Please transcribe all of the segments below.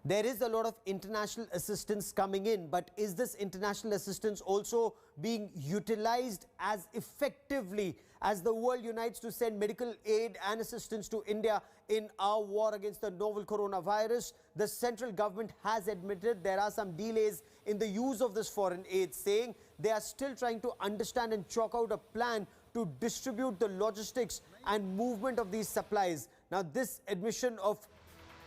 There is a lot of international assistance coming in, but is this international assistance also being utilized as effectively as the world unites to send medical aid and assistance to India in our war against the novel coronavirus? The central government has admitted there are some delays in the use of this foreign aid, saying they are still trying to understand and chalk out a plan to distribute the logistics and movement of these supplies. Now, this admission of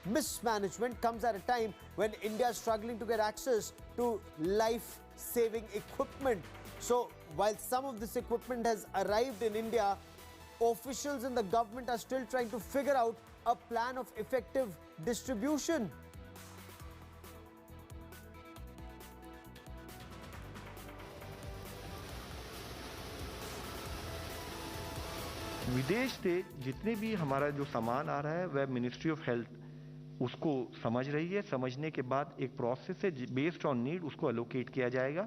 mismanagement comes at a time when India is struggling to get access to life-saving equipment. So while some of this equipment has arrived in India, officials in the government are still trying to figure out a plan of effective distribution. विदेश से जितने भी हमारा जो सामान आ रहा है वह मिनिस्ट्री ऑफ हेल्थ उसको समझ रही है। समझने के बाद एक प्रोसेस है, बेस्ड ऑन नीड उसको एलोकेट किया जाएगा।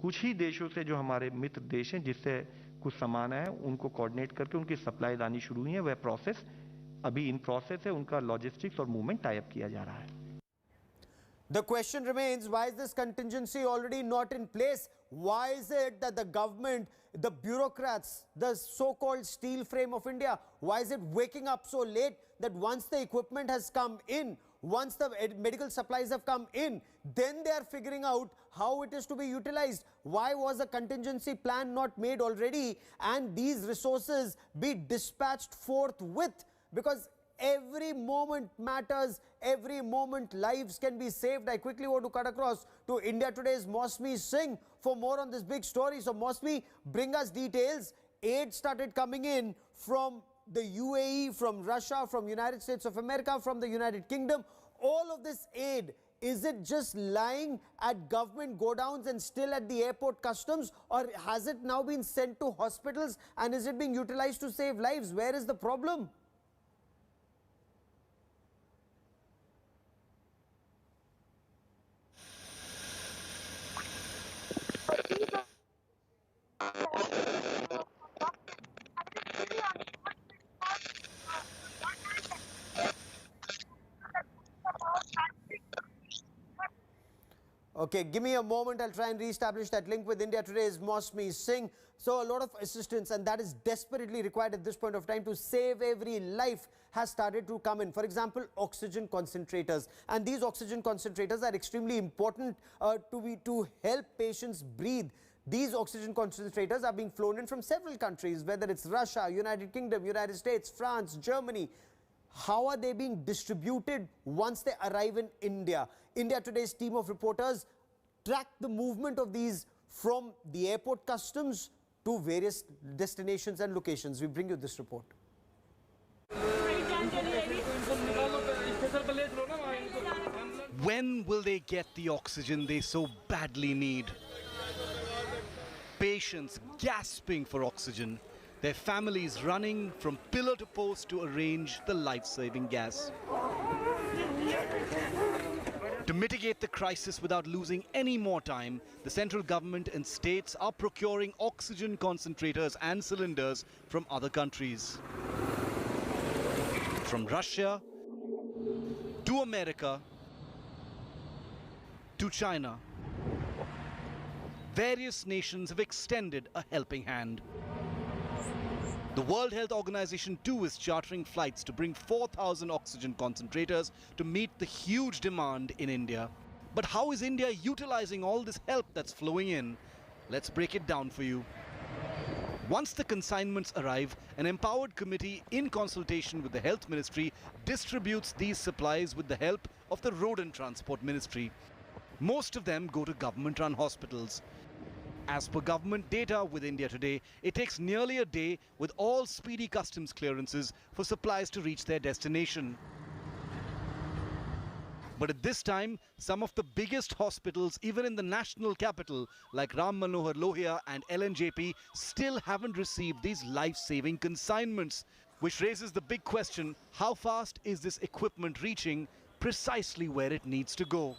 कुछ ही देशों से जो हमारे मित्र देश हैं जिससे कुछ सामान है उनको कोऑर्डिनेट करके उनकी सप्लाई लानी शुरू हुई है। वह प्रोसेस अभी इन प्रोसेस है, उनका लॉजिस्टिक्स और मूवमेंट टाई अप किया जा रहा है। The question remains, why is this contingency already not in place? Why is it that the government, the bureaucrats, the so-called steel frame of India, why is it waking up so late that once the equipment has come in, once the medical supplies have come in, then they are figuring out how it is to be utilized? Why was a contingency plan not made already and these resources be dispatched forthwith? Because every moment matters, every moment lives can be saved. I quickly want to cut across to India Today's Mosmi Singh for more on this big story. So Mosmi, bring us details. Aid started coming in from the UAE, from Russia, from United States of America, from the United Kingdom. All of this aid, is it just lying at government godowns and still at the airport customs, or has it now been sent to hospitals and is it being utilized to save lives? Where is the problem? Okay, give me a moment. I'll try and re-establish that link with India Today's Mosmi Singh. So a lot of assistance, and that is desperately required at this point of time to save every life, has started to come in. For example, oxygen concentrators. And these oxygen concentrators are extremely important to help patients breathe. These oxygen concentrators are being flown in from several countries, whether it's Russia, United Kingdom, United States, France, Germany. How are they being distributed once they arrive in India? India Today's team of reporters tracked the movement of these from the airport customs to various destinations and locations. We bring you this report. When will they get the oxygen they so badly need? Patients gasping for oxygen, their families running from pillar to post to arrange the life-saving gas. To mitigate the crisis without losing any more time, the central government and states are procuring oxygen concentrators and cylinders from other countries. From Russia to America to China. Various nations have extended a helping hand. The World Health Organization too is chartering flights to bring 4,000 oxygen concentrators to meet the huge demand in India. But how is India utilizing all this help that's flowing in? Let's break it down for you. Once the consignments arrive, an empowered committee in consultation with the Health Ministry distributes these supplies with the help of the Road and Transport Ministry. Most of them go to government-run hospitals. As per government data with India Today, it takes nearly a day with all speedy customs clearances for supplies to reach their destination. But at this time, some of the biggest hospitals, even in the national capital, like Ram Manohar Lohia and LNJP, still haven't received these life-saving consignments, which raises the big question, how fast is this equipment reaching precisely where it needs to go?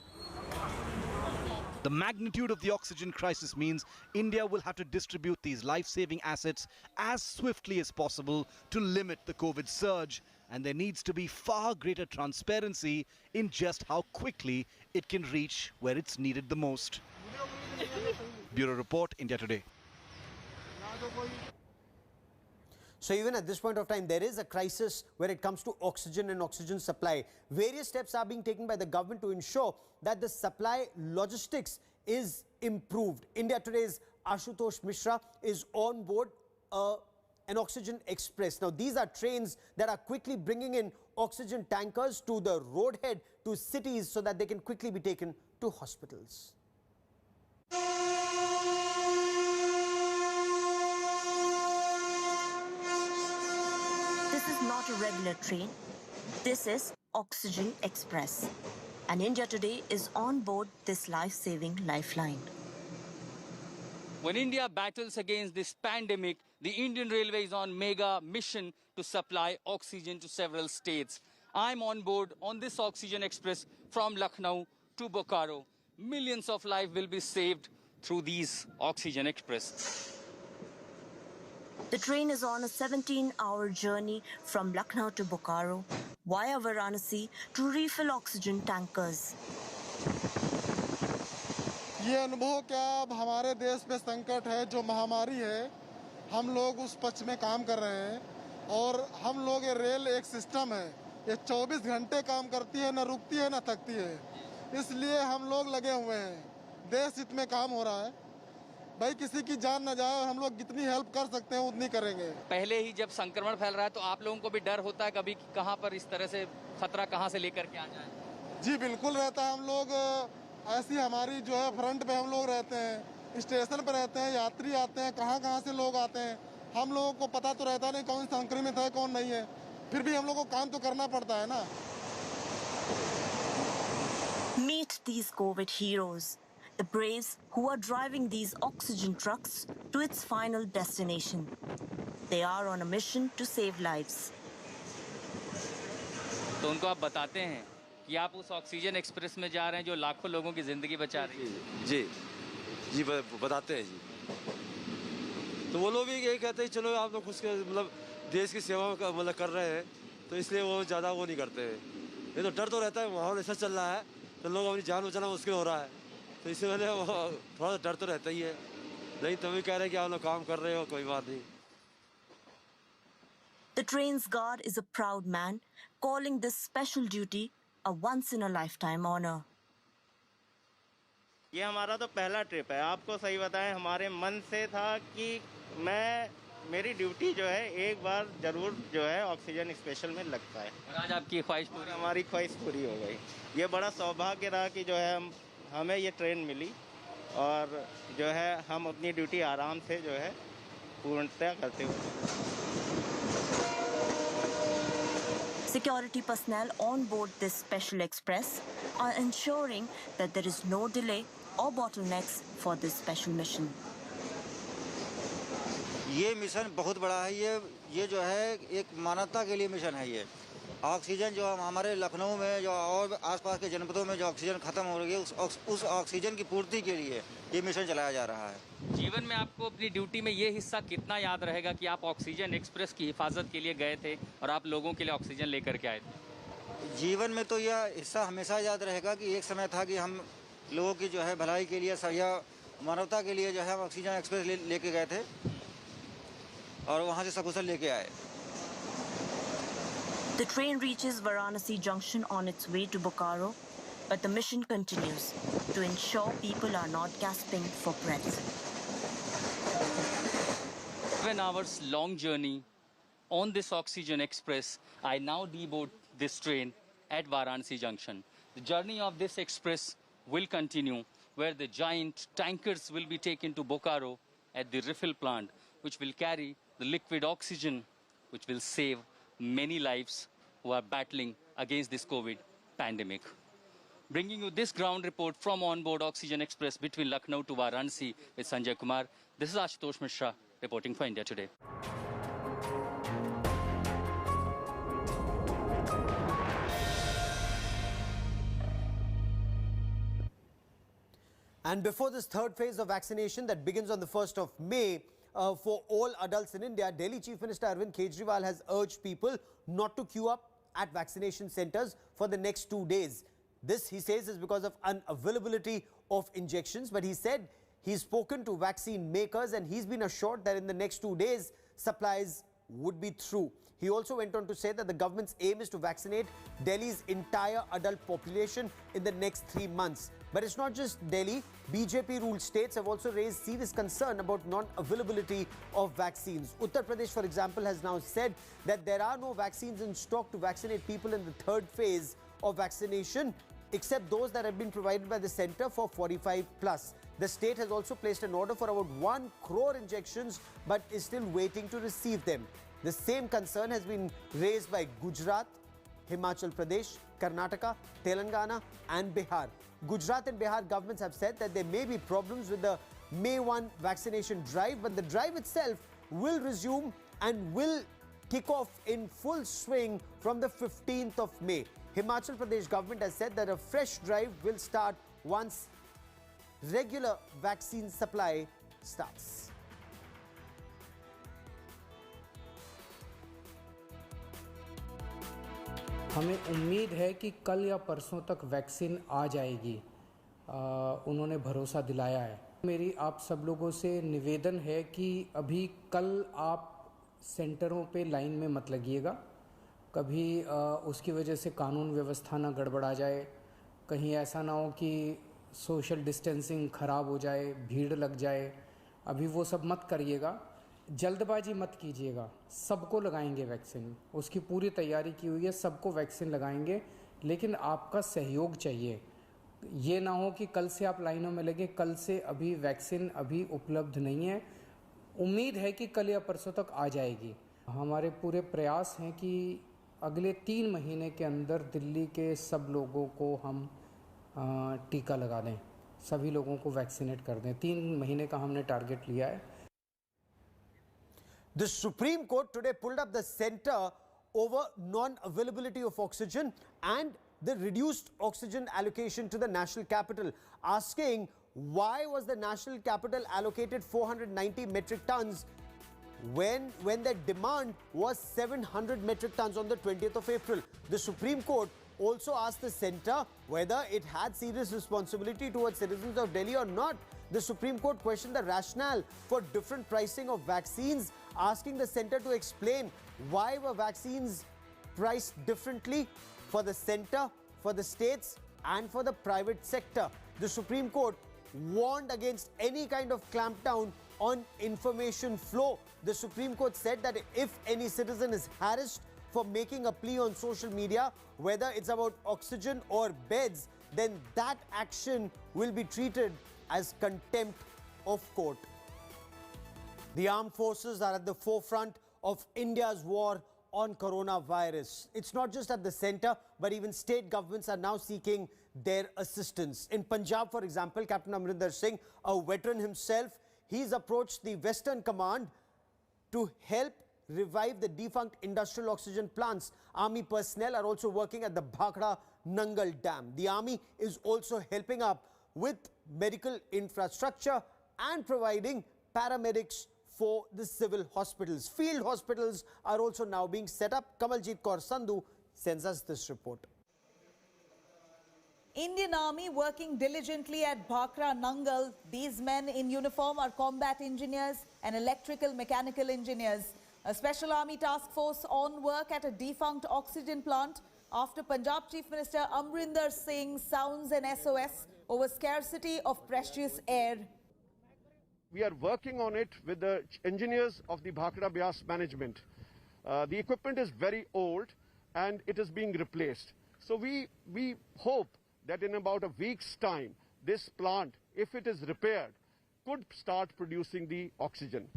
The magnitude of the oxygen crisis means India will have to distribute these life-saving assets as swiftly as possible to limit the COVID surge. and there needs to be far greater transparency in just how quickly it can reach where it's needed the most. Bureau Report, India Today. So even at this point of time, there is a crisis when it comes to oxygen and oxygen supply. Various steps are being taken by the government to ensure that the supply logistics is improved. India Today's Ashutosh Mishra is on board an oxygen express. Now, these are trains that are quickly bringing in oxygen tankers to the roadhead to cities so that they can quickly be taken to hospitals. This is not a regular train. This is Oxygen Express. And India Today is on board this life-saving lifeline. When India battles against this pandemic, the Indian Railway is on mega mission to supply oxygen to several states. I'm on board on this Oxygen Express from Lucknow to Bokaro. Millions of lives will be saved through these Oxygen Express. The train is on a 17-hour journey from Lucknow to Bokaro via Varanasi to refill oxygen tankers. ये अनुभव क्या अब हमारे देश में संकट है जो महामारी है हम लोग उस पक्ष में काम कर रहे हैं और हम लोग ये रेल एक सिस्टम है ये 24 घंटे काम करती है न रुकती है न थकती है इसलिए हम लोग लगे हुए हैं देश हित में काम हो रहा है भाई किसी की जान न जाए और हम लोग जितनी हेल्प कर सकते हैं उतनी करेंगे पहले ही जब संक्रमण फैल रहा है तो आप लोगों को भी डर होता है कभी कहाँ पर इस तरह से खतरा कहाँ से लेकर के आ जाए जी बिल्कुल रहता है हम लोग ऐसी हमारी जो है फ्रंट पे हम लोग रहते हैं स्टेशन पे रहते हैं यात्री आते हैं कहाँ से लोग आते हैं हम लोगों को पता तो रहता नहीं कौन संक्रमित है कौन नहीं है फिर भी हम लोगों को काम तो करना पड़ता है ना Meet these COVID heroes, the braves who are driving these oxygen trucks to its final destination. They are on a mission to save lives. तो उनको आप बताते हैं कि आप उस ऑक्सीजन एक्सप्रेस में जा रहे हैं जो लाखों लोगों की जिंदगी बचा रही है जी बताते हैं जी तो वो लोग भी यही कहते हैं चलो आप लोग खुद के मतलब देश की सेवा मतलब कर रहे हैं तो इसलिए वो ज़्यादा वो नहीं करते हैं ये तो डर तो रहता है माहौल ऐसा चल रहा है तो लोग अपनी जान बचाना मुश्किल हो रहा है तो इससे पहले थोड़ा सा डर तो रहता ही है नहीं तो भी कह रहे हैं कि आप लोग काम कर रहे हो कोई बात नहीं The train's guard is a proud man, calling this special duty a once-in-a-lifetime honor. ये हमारा तो पहला ट्रिप है आपको सही बताएं हमारे मन से था कि मेरी ड्यूटी जो है एक बार ज़रूर जो है ऑक्सीजन स्पेशल में लगता है और आज आपकी ख्वाहिश पूरी हमारी ख्वाहिश पूरी हो गई ये बड़ा सौभाग्य रहा कि जो है हमें ये ट्रेन मिली और जो है हम अपनी ड्यूटी आराम से जो है पूर्णतः करते हुए Security personnel on board this special express are ensuring that there is no delay or bottlenecks for this special mission. ये मिशन बहुत बड़ा है ये जो है एक मानवता के लिए मिशन है ये ऑक्सीजन जो हमारे लखनऊ में जो और आसपास के जनपदों में जो ऑक्सीजन खत्म हो रही है उस ऑक्सीजन की पूर्ति के लिए ये मिशन चलाया जा रहा है जीवन में आपको अपनी ड्यूटी में ये हिस्सा कितना याद रहेगा कि आप ऑक्सीजन एक्सप्रेस की हिफाजत के लिए गए थे और आप लोगों के लिए ऑक्सीजन लेकर के आए थे जीवन में तो यह हिस्सा हमेशा याद रहेगा कि एक समय था कि हम लोगों की जो है भलाई के लिए या मानवता के लिए जो है हम ऑक्सीजन एक्सप्रेस लेके गए थे और वहाँ से सकुशल लेके आए The train reaches Varanasi Junction on its way to Bokaro, but the mission continues to ensure people are not gasping for breath. 7 hours long journey on this Oxygen Express. I now deboard this train at Varanasi Junction. The journey of this express will continue where the giant tankers will be taken to Bokaro at the refill plant, which will carry the liquid oxygen, which will save many lives who are battling against this COVID pandemic. Bringing you this ground report from onboard Oxygen Express between Lucknow to Varanasi with Sanjay Kumar. This is Ashutosh Mishra reporting for India Today. And before this third phase of vaccination that begins on the 1st of May, for all adults in India. Delhi Chief Minister Arvind Kejriwal has urged people not to queue up at vaccination centers for the next 2 days. This, he says, is because of unavailability of injections. But he said he's spoken to vaccine makers and he's been assured that in the next 2 days, supplies would be through. He also went on to say that the government's aim is to vaccinate Delhi's entire adult population in the next 3 months. But it's not just Delhi. BJP-ruled states have also raised serious concern about non-availability of vaccines. Uttar Pradesh, for example, has now said that there are no vaccines in stock to vaccinate people in the third phase of vaccination, except those that have been provided by the Centre for 45 plus. The state has also placed an order for about 1 crore injections, but is still waiting to receive them. The same concern has been raised by Gujarat, Himachal Pradesh, Karnataka, Telangana and Bihar. Gujarat and Bihar governments have said that there may be problems with the May 1 vaccination drive, but the drive itself will resume and will kick off in full swing from the 15th of May. Himachal Pradesh government has said that a fresh drive will start once regular vaccine supply starts. हमें उम्मीद है कि कल या परसों तक vaccine आ जाएगी, उन्होंने भरोसा दिलाया है। मेरी आप सब लोगों से निवेदन है कि अभी कल आप सेंटरों पे लाइन में मत लगिएगा, कभी उसकी वजह से कानून व्यवस्था ना गड़बड़ा जाए, कहीं ऐसा ना हो कि सोशल डिस्टेंसिंग ख़राब हो जाए, भीड़ लग जाए, अभी वो सब मत करिएगा। जल्दबाजी मत कीजिएगा, सबको लगाएंगे वैक्सीन, उसकी पूरी तैयारी की हुई है, सबको वैक्सीन लगाएंगे, लेकिन आपका सहयोग चाहिए। ये ना हो कि कल से आप लाइनों में लगे, कल से अभी वैक्सीन अभी उपलब्ध नहीं है, उम्मीद है कि कल या परसों तक आ जाएगी। हमारे पूरे प्रयास हैं कि अगले 3 महीने के अंदर दिल्ली के सब लोगों को हम टीका लगा दें, सभी लोगों को वैक्सीनेट कर दें। 3 महीने का हमने टारगेट लिया है। The Supreme Court today pulled up the center over non-availability of oxygen and the reduced oxygen allocation to the national capital, asking why was the national capital allocated 490 metric tons when the demand was 700 metric tons on the 20th of April. The Supreme Court also asked the centre whether it had serious responsibility towards citizens of Delhi or not. The Supreme Court questioned the rationale for different pricing of vaccines, asking the centre to explain why were vaccines priced differently for the centre, for the states and for the private sector. The Supreme Court warned against any kind of clampdown on information flow. The Supreme Court said that if any citizen is harassed for making a plea on social media, whether it's about oxygen or beds, then that action will be treated as contempt of court. The armed forces are at the forefront of India's war on coronavirus. It's not just at the centre, but even state governments are now seeking their assistance. In Punjab, for example, Captain Amrinder Singh, a veteran himself, he's approached the Western Command to help revive the defunct industrial oxygen plants. Army personnel are also working at the Bhakra Nangal Dam. The army is also helping up with medical infrastructure and providing paramedics for the civil hospitals. Field hospitals are also now being set up. Kamaljit Kaur Sandhu sends us this report. Indian Army working diligently at Bhakra Nangal. These men in uniform are combat engineers and electrical mechanical engineers. A special army task force on work at a defunct oxygen plant after Punjab Chief Minister Amrinder Singh sounds an SOS over scarcity of precious air. We are working on it with the engineers of the Bhakra Bias management. The equipment is very old and it is being replaced. So we hope that in about a week's time, this plant, if it is repaired, could start producing the oxygen.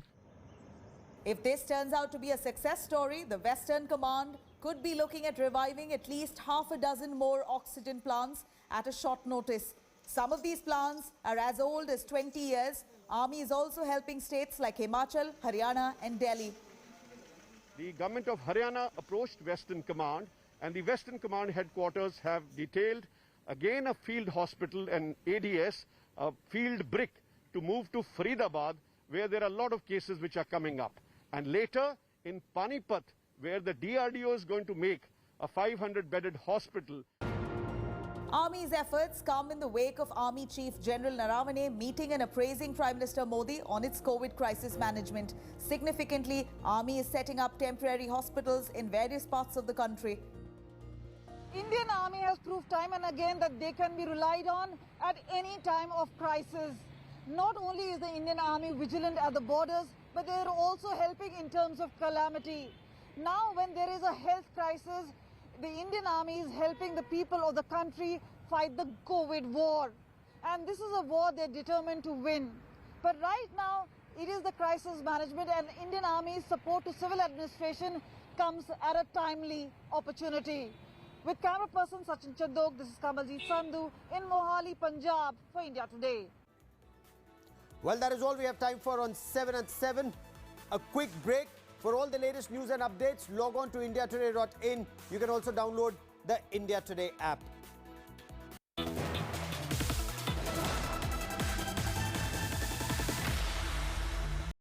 If this turns out to be a success story, the Western Command could be looking at reviving at least half a dozen more oxygen plants at a short notice. Some of these plants are as old as 20 years. Army is also helping states like Himachal, Haryana and Delhi. The government of Haryana approached Western Command and the Western Command headquarters have detailed again a field hospital and ADS, a field brick to move to Faridabad where there are a lot of cases which are coming up. And later in Panipat, where the DRDO is going to make a 500-bedded hospital. Army's efforts come in the wake of Army Chief General Naravane meeting and appraising Prime Minister Modi on its COVID crisis management. Significantly, Army is setting up temporary hospitals in various parts of the country. Indian Army has proved time and again that they can be relied on at any time of crisis. Not only is the Indian Army vigilant at the borders, but they are also helping in terms of calamity. Now, when there is a health crisis, the Indian Army is helping the people of the country fight the COVID war. And this is a war they're determined to win. But right now, it is the crisis management, and Indian Army's support to civil administration comes at a timely opportunity. With camera person Sachin Chandok, this is Kamaljeet Sandhu in Mohali, Punjab for India Today. Well, that is all we have time for on 7 at 7. A quick break. For all the latest news and updates, log on to indiatoday.in. You can also download the India Today app.